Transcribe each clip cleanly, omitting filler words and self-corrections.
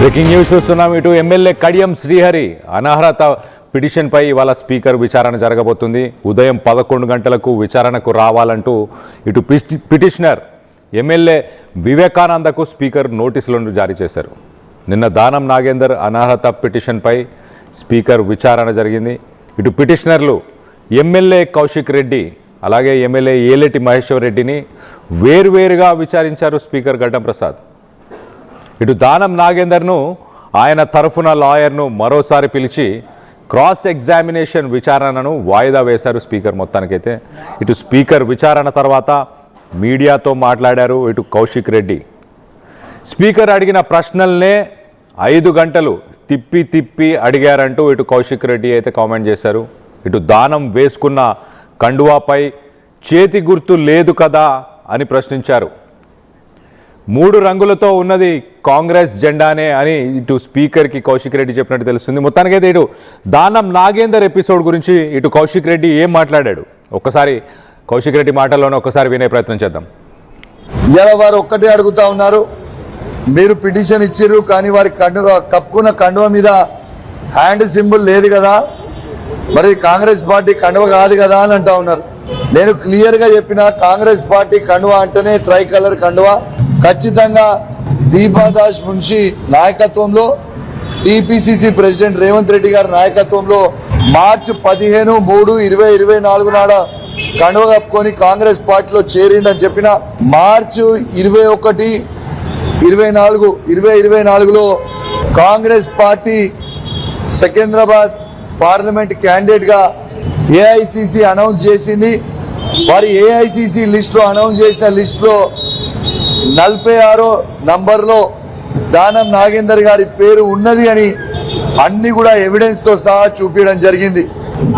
Breaking news చూస్తున్నాం. ఇటు MLA Kadiyam Srihari అనర్హత పిటిషన్పై ఇవాళ స్పీకర్ విచారణ జరగబోతుంది. ఉదయం 11 గంటలకు విచారణకు రావాలంటూ ఇటు పిటిషనర్ ఎమ్మెల్యే వివేకానందకు స్పీకర్ నోటీసులను జారీ చేశారు. నిన్న దానం నాగేందర్ అనర్హత పిటిషన్పై స్పీకర్ విచారణ జరిగింది. ఇటు పిటిషనర్లు ఎమ్మెల్యే కౌశిక్ రెడ్డి అలాగే ఎమ్మెల్యే ఏలేటి మహేశ్వర్ రెడ్డిని వేరువేరుగా విచారించారు స్పీకర్ గడ్డం ప్రసాద్. ఇటు దానం నాగేందర్ను ఆయన తరఫున లాయర్ను మరోసారి పిలిచి క్రాస్ ఎగ్జామినేషన్ విచారణను వాయిదా వేశారు స్పీకర్. మొత్తానికైతే ఇటు స్పీకర్ విచారణ తర్వాత మీడియాతో మాట్లాడారు ఇటు కౌశిక్ రెడ్డి. స్పీకర్ అడిగిన ప్రశ్నల్నే 5 గంటలు తిప్పి అడిగారంటూ ఇటు కౌశిక్ రెడ్డి అయితే కామెంట్ చేశారు. ఇటు దానం వేసుకున్న కండువాపై చేతి గుర్తు లేదు కదా అని ప్రశ్నించారు. 3 రంగులతో ఉన్నది కాంగ్రెస్ జెండానే అని ఇటు స్పీకర్కి కౌశిక్ రెడ్డి చెప్పినట్టు తెలుస్తుంది. మొత్తానికైతే ఇటు దానం నాగేందర్ ఎపిసోడ్ గురించి ఇటు కౌశిక్ రెడ్డి ఏం మాట్లాడాడు ఒక్కసారి కౌశిక్ రెడ్డి మాటల్లోనే ఒక్కసారి వినే ప్రయత్నం చేద్దాం. ఇలా వారు ఒక్కటే అడుగుతా ఉన్నారు, మీరు పిటిషన్ ఇచ్చిర్రు కానీ వారి కప్పుకున్న కండువ మీద హ్యాండ్ సింబల్ లేదు కదా, మరి కాంగ్రెస్ పార్టీ కండువ కాదు కదా అని అంటా ఉన్నారు. నేను క్లియర్గా చెప్పిన కాంగ్రెస్ పార్టీ కండువ అంటేనే ట్రై కలర్ కండువ. ఖచ్చితంగా దీపాదాస్ మున్షి నాయకత్వంలో టీపీసీసీ ప్రెసిడెంట్ రేవంత్ రెడ్డి గారి నాయకత్వంలో మార్చి 15/3/2024 నాడ కండువ కప్పుకొని కాంగ్రెస్ పార్టీలో చేరిండని చెప్పిన. మార్చి 21/2024లో Congress party Secunderabad parliament candidate గా ఏఐసిసి అనౌన్స్ చేసింది. వారి ఏఐసిసి లిస్ట్ లో అనౌన్స్ చేసిన లిస్ట్ లో 46వ నంబర్లో దానం నాగేందర్ గారి పేరు ఉన్నది అని అన్ని కూడా ఎవిడెన్స్ తో సహా చూపించడం జరిగింది.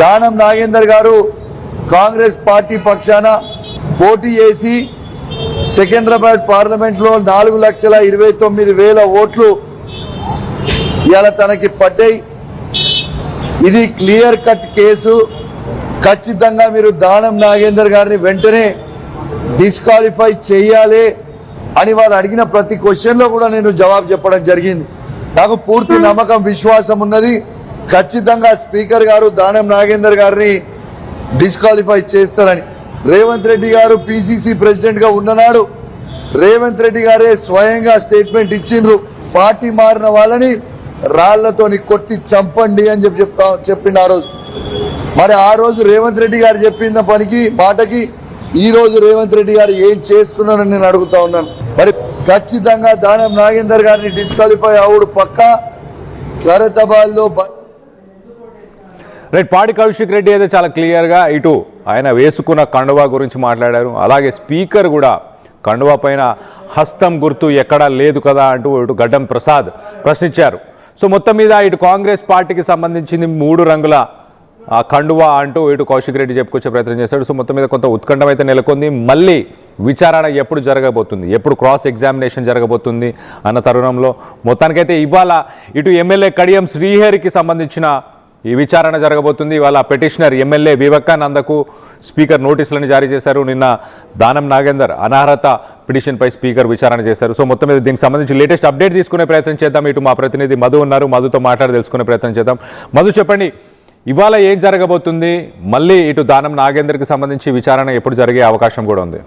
దానం నాగేందర్ గారు కాంగ్రెస్ పార్టీ పక్షాన పోటీ చేసి సికింద్రాబాద్ పార్లమెంట్ లో 4,29,000 ఓట్లు ఇవాళ తనకి పడ్డాయి. ఇది క్లియర్ కట్ కేసు. ఖచ్చితంగా మీరు దానం నాగేందర్ గారిని వెంటనే డిస్క్వాలిఫై చేయాలి అని వాళ్ళు అడిగిన ప్రతి క్వశ్చన్ లో కూడా నేను జవాబు చెప్పడం జరిగింది. నాకు పూర్తి నమ్మకం విశ్వాసం ఉన్నది, ఖచ్చితంగా స్పీకర్ గారు దానం నాగేందర్ గారిని డిస్క్వాలిఫై చేస్తారని. రేవంత్ రెడ్డి గారు పిసిసి ప్రెసిడెంట్ గా ఉన్ననాడు రేవంత్ రెడ్డి గారే స్వయంగా స్టేట్మెంట్ ఇచ్చిండ్రు, పార్టీ మారిన వాళ్ళని రాళ్లతోని కొట్టి చంపండి అని చెప్పిండు ఆ రోజు. మరి ఆ రోజు రేవంత్ రెడ్డి గారు చెప్పిన మాటకి ఈ రోజు రేవంత్ రెడ్డి గారు ఏం చేస్తున్నారని నేను అడుగుతా ఉన్నాను. మరి ఖచ్చితంగా దానం నాగేందర్ గారిని డిస్క్వాలిఫై అవుడు పక్కా. ఖైరతాబాద్లో రైట్. పాడి కౌశిక్ రెడ్డి అయితే చాలా క్లియర్గా ఇటు ఆయన వేసుకున్న కండువా గురించి మాట్లాడారు. అలాగే స్పీకర్ కూడా కండువా పైన హస్తం గుర్తు ఎక్కడా లేదు కదా అంటూ ఇటు గడ్డం ప్రసాద్ ప్రశ్నించారు. సో మొత్తం మీద ఇటు కాంగ్రెస్ పార్టీకి సంబంధించింది 3 రంగుల కండువా అంటూ ఇటు కౌశిక్ రెడ్డి చెప్పుకొచ్చే ప్రయత్నం చేశాడు. సో మొత్తం మీద కొంత ఉత్కంఠం అయితే నెలకొంది. మళ్ళీ విచారణ ఎప్పుడు జరగబోతుంది, ఎప్పుడు క్రాస్ ఎగ్జామినేషన్ జరగబోతుంది అన్న తరుణంలో మొత్తానికైతే ఇవాళ ఇటు ఎమ్మెల్యే కడియం శ్రీహరికి సంబంధించిన ఈ విచారణ జరగబోతుంది. ఇవాళ పిటిషనర్ ఎమ్మెల్యే వివేకానందకు స్పీకర్ నోటీసులను జారీ చేశారు. నిన్న దానం నాగేందర్ అనర్హత పిటిషన్పై స్పీకర్ విచారణ చేశారు. సో మొత్తం మీద దీనికి సంబంధించి లేటెస్ట్ అప్డేట్ తీసుకునే ప్రయత్నం చేద్దాం. ఇటు మా ప్రతినిధి మధు ఉన్నారు, మధుతో మాట్లాడి తెలుసుకునే ప్రయత్నం చేద్దాం. మధు చెప్పండి, ఇవాళ ఏం జరగబోతుంది? మళ్ళీ ఇటు దానం నాగేందర్కి సంబంధించి విచారణ ఎప్పుడు జరిగే అవకాశం కూడా ఉంది?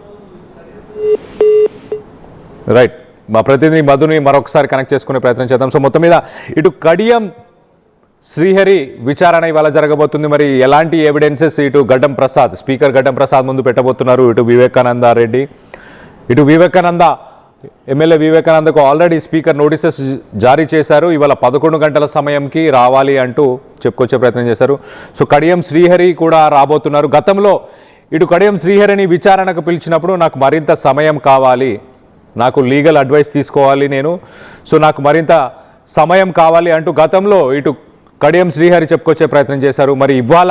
రైట్, మా ప్రతినిధి మధుని మరొకసారి కనెక్ట్ చేసుకునే ప్రయత్నం చేద్దాం. సో మొత్తం మీద ఇటు కడియం శ్రీహరి విచారణ ఇవాళ జరగబోతుంది. మరి ఎలాంటి ఎవిడెన్సెస్ ఇటు గడ్డం ప్రసాద్ స్పీకర్ గడ్డం ప్రసాద్ ముందు పెట్టబోతున్నారు? ఇటు వివేకానంద రెడ్డి, ఇటు ఎమ్మెల్యే వివేకానందకు ఆల్రెడీ స్పీకర్ నోటీసెస్ జారీ చేశారు. ఇవాళ 11 గంటల సమయంకి రావాలి అంటూ చెప్పుకొచ్చే ప్రయత్నం చేశారు. సో కడియం శ్రీహరి కూడా రాబోతున్నారు. గతంలో ఇటు కడియం శ్రీహరిని విచారణకు పిలిచినప్పుడు నాకు మరింత సమయం కావాలి, నాకు లీగల్ అడ్వైస్ తీసుకోవాలి నేను, సో నాకు మరింత సమయం కావాలి అంటూ గతంలో ఇటు కడియం శ్రీహరి చెప్పుకొచ్చే ప్రయత్నం చేశారు. మరి ఇవాళ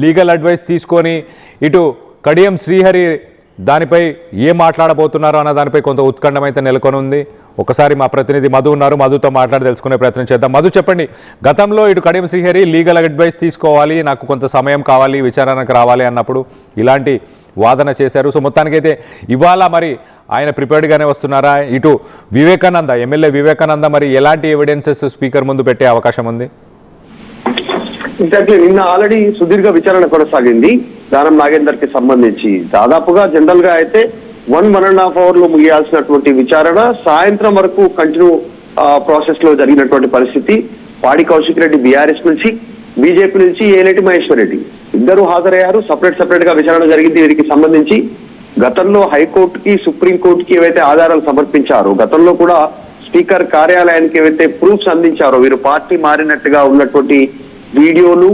లీగల్ అడ్వైస్ తీసుకొని ఇటు కడియం శ్రీహరి దానిపై ఏం మాట్లాడబోతున్నారో అన్న దానిపై కొంత ఉత్కంఠం అయితే నెలకొని ఉంది. ఒకసారి మా ప్రతినిధి మధు ఉన్నారు, మధుతో మాట్లాడి తెలుసుకునే ప్రయత్నం చేద్దాం. మధు చెప్పండి, గతంలో ఇటు కడియం శ్రీహరి లీగల్ అడ్వైస్ తీసుకోవాలి, నాకు కొంత సమయం కావాలి, విచారణకు రావాలి అన్నప్పుడు ఇలాంటి వాదన చేశారు. సో మొత్తానికైతే ఇవాళ మరి ఆయన ప్రిపేర్డ్గానే వస్తున్నారా? ఇటు వివేకానంద, ఎమ్మెల్యే వివేకానంద మరి ఎలాంటి ఎవిడెన్సెస్ స్పీకర్ ముందు పెట్టే అవకాశం ఉంది? ఎగ్జాక్ట్లీ, నిన్న ఆల్రెడీ సుదీర్ఘ విచారణ కొనసాగింది దానం నాగేందర్ కి సంబంధించి. దాదాపుగా జనరల్ గా అయితే 1.5 hours లో ముగియాల్సినటువంటి విచారణ సాయంత్రం వరకు కంటిన్యూ ప్రాసెస్ లో జరిగినటువంటి పరిస్థితి. పాడి కౌశిక్ రెడ్డి బీఆర్ఎస్ నుంచి, బీజేపీ నుంచి ఏలేటి మహేశ్వర్ రెడ్డి ఇద్దరు హాజరయ్యారు. సపరేట్ గా విచారణ జరిగింది. వీరికి సంబంధించి గతంలో హైకోర్టుకి, సుప్రీంకోర్టుకి ఏవైతే ఆధారాలు సమర్పించారో, గతంలో కూడా స్పీకర్ కార్యాలయానికి ఏవైతే ప్రూఫ్స్ అందించారో, వీరు పార్టీ మారినట్టుగా ఉన్నటువంటి వీడియోలు,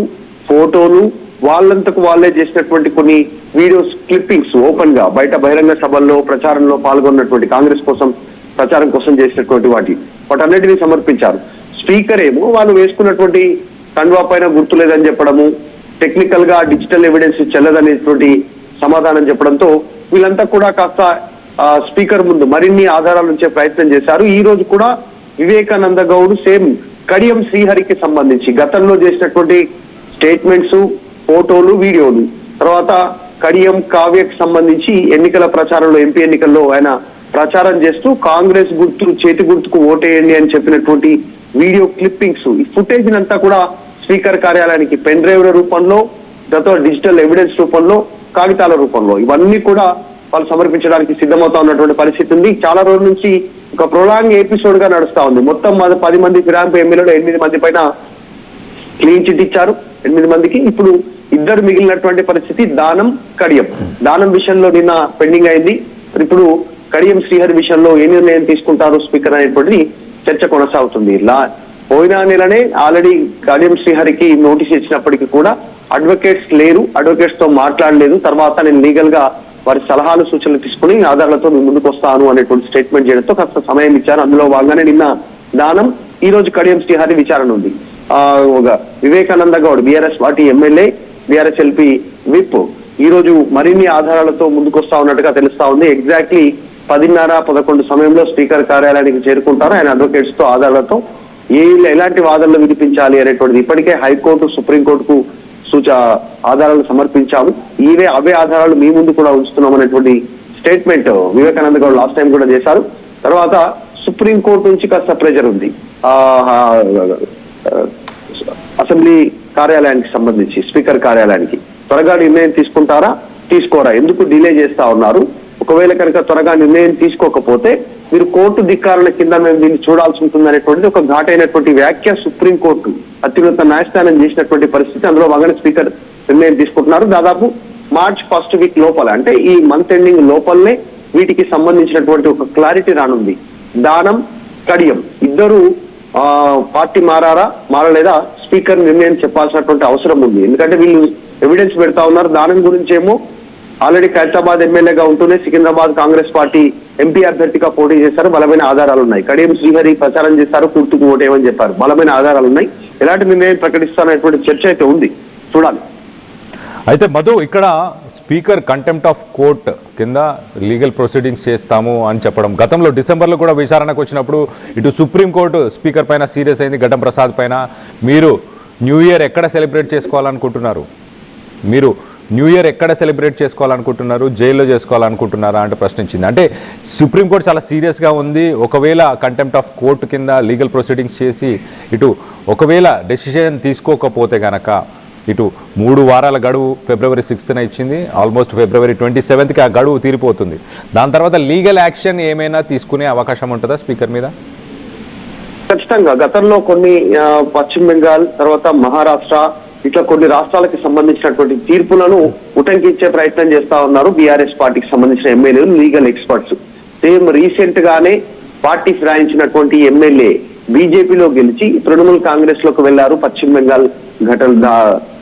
ఫోటోలు, వాళ్ళంతకు వాళ్ళే చేసినటువంటి కొన్ని వీడియోస్ క్లిప్పింగ్స్ ఓపెన్ గా బయట బహిరంగ సభల్లో ప్రచారంలో పాల్గొన్నటువంటి, కాంగ్రెస్ కోసం ప్రచారం కోసం చేసినటువంటి వాటన్నిటినీ సమర్పించారు. స్పీకర్ ఏమో వాళ్ళు వేసుకున్నటువంటి కండువా పైన గుర్తు లేదని చెప్పడము, టెక్నికల్ గా డిజిటల్ ఎవిడెన్స్ చెల్లదనేటువంటి సమాధానం చెప్పడంతో వీళ్ళంతా కూడా కాస్త స్పీకర్ ముందు మరిన్ని ఆధారాలు ఉంచే ప్రయత్నం చేశారు. ఈ రోజు కూడా వివేకానంద గౌడ్ సేమ్ కడియం శ్రీహరికి సంబంధించి గతంలో చేసినటువంటి స్టేట్మెంట్స్, ఫోటోలు, వీడియోలు, తర్వాత కడియం కావ్యకు సంబంధించి ఎన్నికల ప్రచారంలో, ఎంపీ ఎన్నికల్లో ఆయన ప్రచారం చేస్తూ కాంగ్రెస్ గుర్తు, చేతి గుర్తుకు ఓటేయండి అని చెప్పినటువంటి వీడియో క్లిప్పింగ్స్, ఈ ఫుటేజ్ అంతా కూడా స్పీకర్ కార్యాలయానికి పెన్ డ్రైవ్ల రూపంలో, డిజిటల్ ఎవిడెన్స్ రూపంలో, కాగితాల రూపంలో ఇవన్నీ కూడా వాళ్ళు సమర్పించడానికి సిద్ధమవుతా ఉన్నటువంటి పరిస్థితి ఉంది. చాలా రోజుల నుంచి ఒక ప్రొలాంగ్ ఎపిసోడ్ గా నడుస్తా ఉంది. మొత్తం 10 మంది ఫిరాయింపు ఎమ్మెల్యేలు 8 మంది పైన క్లీన్ చిట్ ఇచ్చారు. 8 మందికి ఇప్పుడు 2 మిగిలినటువంటి పరిస్థితి దానం, కడియం. దానం విషయంలో నిన్న పెండింగ్ అయింది. ఇప్పుడు కడియం శ్రీహరి విషయంలో ఏ నిర్ణయం తీసుకుంటారు స్పీకర్ అనేటువంటి చర్చ కొనసాగుతుంది. పోయిన నెలనే ఆల్రెడీ కడియం శ్రీహరికి నోటీస్ ఇచ్చినప్పటికీ కూడా అడ్వకేట్స్ లేరు, అడ్వకేట్స్ తో మాట్లాడలేదు. తర్వాత నేను లీగల్ గా వారి సలహాలు, సూచనలు తీసుకుని ఆధారాలతో ముందుకు వస్తాను అనేటువంటి స్టేట్మెంట్ చేయడంతో కాస్త సమయం ఇచ్చారు. అందులో భాగంగానే నిన్న దానం, ఈ రోజు కడియం శ్రీహరి విచారణ ఉంది. Vivekananda Goud BRS party MLA, BRS LP whip ఈ రోజు మరిన్ని ఆధారాలతో ముందుకు వస్తా ఉన్నట్టుగా తెలుస్తా ఉంది. ఎగ్జాక్ట్లీ 10:30-11 సమయంలో స్పీకర్ కార్యాలయానికి చేరుకుంటారు. ఆయన అడ్వకేట్స్ తో ఆధారాలతో ఎలాంటి వాదనలు వినిపించాలి అనేటువంటిది ఇప్పటికే హైకోర్టు, సుప్రీంకోర్టుకు ఆధారాలు సమర్పించాము. అవే ఆధారాలు మీ ముందు కూడా ఉంచుతున్నాం అనేటువంటి statement Vivekananda Goud last time కూడా చేశారు. తర్వాత సుప్రీంకోర్టు నుంచి కాస్త ప్రెజర్ ఉంది అసెంబ్లీ కార్యాలయానికి సంబంధించి, స్పీకర్ కార్యాలయానికి త్వరగా నిర్ణయం తీసుకుంటారా, తీసుకోరా, ఎందుకు డిలే చేస్తా ఉన్నారు? ఒకవేళ కనుక త్వరగా నిర్ణయం తీసుకోకపోతే మీరు కోర్టు ధిక్కారణ కింద మేము దీన్ని చూడాల్సి ఉంటుంది అనేటువంటిది ఒక ఘాటైనటువంటి వ్యాఖ్య సుప్రీంకోర్టు అత్యున్నత న్యాయస్థానం చేసినటువంటి పరిస్థితి. అందులో భాగంగా స్పీకర్ నిర్ణయం తీసుకుంటున్నారు. దాదాపు మార్చ్ 1st వీక్ లోపల, అంటే ఈ మంత్ ఎండింగ్ లోపలనే వీటికి సంబంధించినటువంటి ఒక క్లారిటీ రానుంది. దానం, కడియం ఇద్దరు పార్టీ మారలేదా స్పీకర్ నిర్ణయం చెప్పాల్సినటువంటి అవసరం ఉంది. ఎందుకంటే వీళ్ళు ఎవిడెన్స్ పెడతా ఉన్నారు. దానం గురించి ఏమో ఆల్రెడీ ఖైరతాబాద్ ఎమ్మెల్యేగా ఉంటూనే సికింద్రాబాద్ కాంగ్రెస్ పార్టీ ఎంపీ అభ్యర్థిగా పోటీ చేశారు, బలమైన ఆధారాలు ఉన్నాయి. కడియం శ్రీహరి ప్రచారం చేశారు, గుర్తుకు ఓటేయమని చెప్పారు, బలమైన ఆధారాలు ఉన్నాయి. ఎలాంటి నిర్ణయం ప్రకటిస్తారనేటువంటి చర్చ అయితే ఉంది, చూడాలి. అయితే మధు, ఇక్కడ స్పీకర్ కంటెంప్ట్ ఆఫ్ కోర్ట్ కింద లీగల్ ప్రొసీడింగ్స్ చేస్తాము అని చెప్పడం, గతంలో డిసెంబర్లో కూడా విచారణకు వచ్చినప్పుడు ఇటు సుప్రీంకోర్టు స్పీకర్ పైన సీరియస్ అయింది, ఘటం ప్రసాద్ పైన. మీరు న్యూ ఇయర్ ఎక్కడ సెలబ్రేట్ చేసుకోవాలనుకుంటున్నారు? జైల్లో చేసుకోవాలనుకుంటున్నారా అంటే ప్రశ్నించింది. అంటే సుప్రీంకోర్టు చాలా సీరియస్గా ఉంది. ఒకవేళ కంటెంప్ట్ ఆఫ్ కోర్టు కింద లీగల్ ప్రొసీడింగ్స్ చేసి ఇటు ఒకవేళ డెసిషన్ తీసుకోకపోతే కనుక ఇటు 3 వారాల గడువు February 6th ఇచ్చింది, ఆల్మోస్ట్ February 27th ఆ గడువు తీరిపోతుంది. దాని తర్వాత లీగల్ యాక్షన్ ఏమైనా తీసుకునే అవకాశం ఉంటుందా స్పీకర్ మీద? ఖచ్చితంగా గతంలో కొన్ని పశ్చిమ బెంగాల్, తర్వాత మహారాష్ట్ర, ఇట్లా కొన్ని రాష్ట్రాలకు సంబంధించినటువంటి తీర్పులను ఉటంకించే ప్రయత్నం చేస్తా ఉన్నారు బీఆర్ఎస్ పార్టీకి సంబంధించిన ఎమ్మెల్యేలు, లీగల్ ఎక్స్పర్ట్స్. సేమ్ రీసెంట్ గానే పార్టీ ఫిరాయించినటువంటి ఎమ్మెల్యే బీజేపీలో గెలిచి తృణమూల్ కాంగ్రెస్ లోకి వెళ్లారు పశ్చిమ బెంగాల్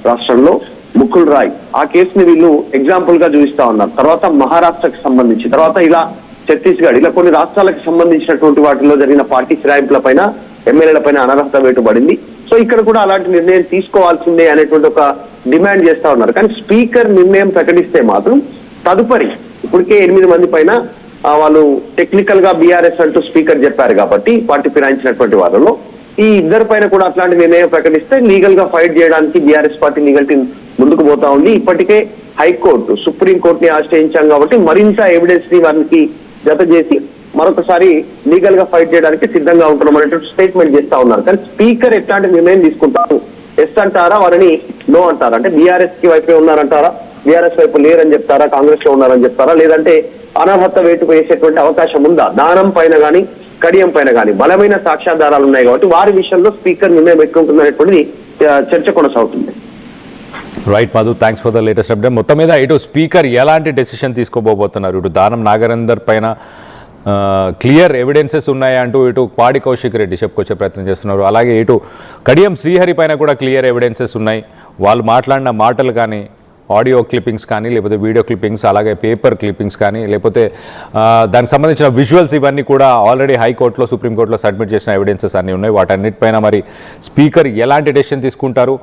రాష్ట్రంలో, ముకుల్ రాయ్. ఆ కేసుని వీళ్ళు ఎగ్జాంపుల్ గా చూపిస్తా ఉన్నారు. తర్వాత మహారాష్ట్రకు సంబంధించి, తర్వాత ఇలా ఛత్తీస్గఢ్, ఇలా కొన్ని రాష్ట్రాలకు సంబంధించినటువంటి వాటిలో జరిగిన పార్టీ ఫిరాయింపుల పైన, ఎమ్మెల్యేల పైన అనర్హత వేటు పడింది. సో ఇక్కడ కూడా అలాంటి నిర్ణయం తీసుకోవాల్సిందే అనేటువంటి ఒక డిమాండ్ చేస్తా ఉన్నారు. కానీ స్పీకర్ నిర్ణయం ప్రకటిస్తే మాత్రం తదుపరి ఇప్పటికే 8 మంది పైన వాళ్ళు టెక్నికల్ గా బీఆర్ఎస్ అంటూ స్పీకర్ చెప్పారు కాబట్టి పార్టీ ఫిరాయించినటువంటి వాళ్ళలో ఈ 2 పైన కూడా అట్లాంటి నిర్ణయం ప్రకటిస్తే లీగల్ గా ఫైట్ చేయడానికి బీఆర్ఎస్ పార్టీ లీగల్ టీం ముందుకు పోతా ఉంది. ఇప్పటికే హైకోర్టు, సుప్రీంకోర్టుని ఆశ్రయించాం కాబట్టి మరింత ఎవిడెన్స్ ని వారికి జత చేసి మరొకసారి లీగల్ గా ఫైట్ చేయడానికి సిద్ధంగా ఉంటున్నాం అనేటువంటి స్టేట్మెంట్ చేస్తా ఉన్నారు. కానీ స్పీకర్ ఎట్లాంటి నిర్ణయం తీసుకుంటారు, ఎస్ అంటారా వారిని నో అంటారా, అంటే బీఆర్ఎస్ కి వైపే ఉన్నారంటారా, బీఆర్ఎస్ వైపు లేరని చెప్తారా, కాంగ్రెస్ లో ఉన్నారని చెప్తారా, లేదంటే అనర్హత వేటుకు వేసేటువంటి అవకాశం ఉందా? దానం పైన కానీ కడియం పైన కానీ బలమైన సాక్ష్యాధారాలు ఉన్నాయి కాబట్టి వారి విషయంలో స్పీకర్ నిర్ణయం ఎట్లుంటుంది అనేటువంటిది చర్చ కొనసాగుతుంది. Right Madhu, thanks for the latest update. మొత్తం మీద ఇటు స్పీకర్ ఎలాంటి డెసిషన్ తీసుకోబోతున్నారు, ఇటు దానం నాగేందర్ పైన క్లియర్ ఎవిడెన్సెస్ ఉన్నాయా అంటూ ఇటు పాడి కౌశిక్ రెడ్డి చెప్పుకొచ్చే ప్రయత్నం చేస్తున్నారు. అలాగే ఇటు కడియం శ్రీహరి పైన కూడా క్లియర్ ఎవిడెన్సెస్ ఉన్నాయి. వాళ్ళు మాట్లాడిన మాటలు కానీ, ఆడియో క్లిప్పింగ్స్ కానీ, లేకపోతే వీడియో క్లిప్పింగ్స్, అలాగే పేపర్ క్లిప్పింగ్స్ కానీ, లేకపోతే దానికి సంబంధించిన విజువల్స్ ఇవన్నీ కూడా ఆల్రెడీ హైకోర్టులో, సుప్రీంకోర్టులో సబ్మిట్ చేసిన ఎవిడెన్సెస్ అన్నీ ఉన్నాయి. వాటన్నిటిపైన మరి స్పీకర్ ఎలాంటి డెసిషన్ తీసుకుంటారు,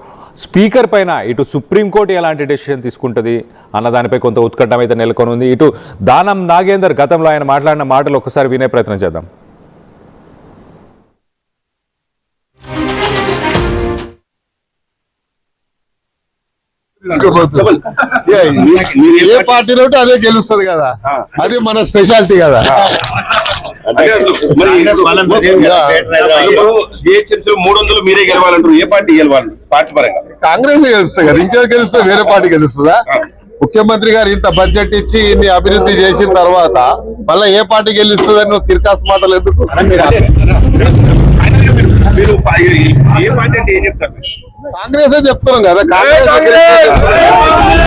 స్పీకర్ పైన ఇటు సుప్రీంకోర్టు ఎలాంటి డెసిషన్ తీసుకుంటుంది అన్న దానిపై కొంత ఉత్కంఠం అయితే నెలకొని ఉంది. ఇటు దానం నాగేందర్ గతంలో ఆయన మాట్లాడిన మాటలు ఒకసారి వినే ప్రయత్నం చేద్దాం. ఏ పార్టీలో ఉంటే అదే గెలుస్తుంది కదా, అది మన స్పెషాలిటీ కదా. మీరే గెలవాలంటారు, ఏ పార్టీ గెలవాలి? పార్టీ పరంగా కాంగ్రెస్ గెలుస్తుంది కదా, ఇంకే గెలుస్తే వేరే పార్టీ గెలుస్తుందా? ముఖ్యమంత్రి గారు ఇంత బడ్జెట్ ఇచ్చి ఇన్ని అభివృద్ధి చేసిన తర్వాత మళ్ళీ ఏ పార్టీ గెలుస్తుందని నువ్వు తిరకాసు మాటలు ఎందుకు? మీరు ఏ పార్టీ అంటే ఏం చెప్తారు? కాంగ్రెస్ చెప్తున్నాం కదా, కాంగ్రెస్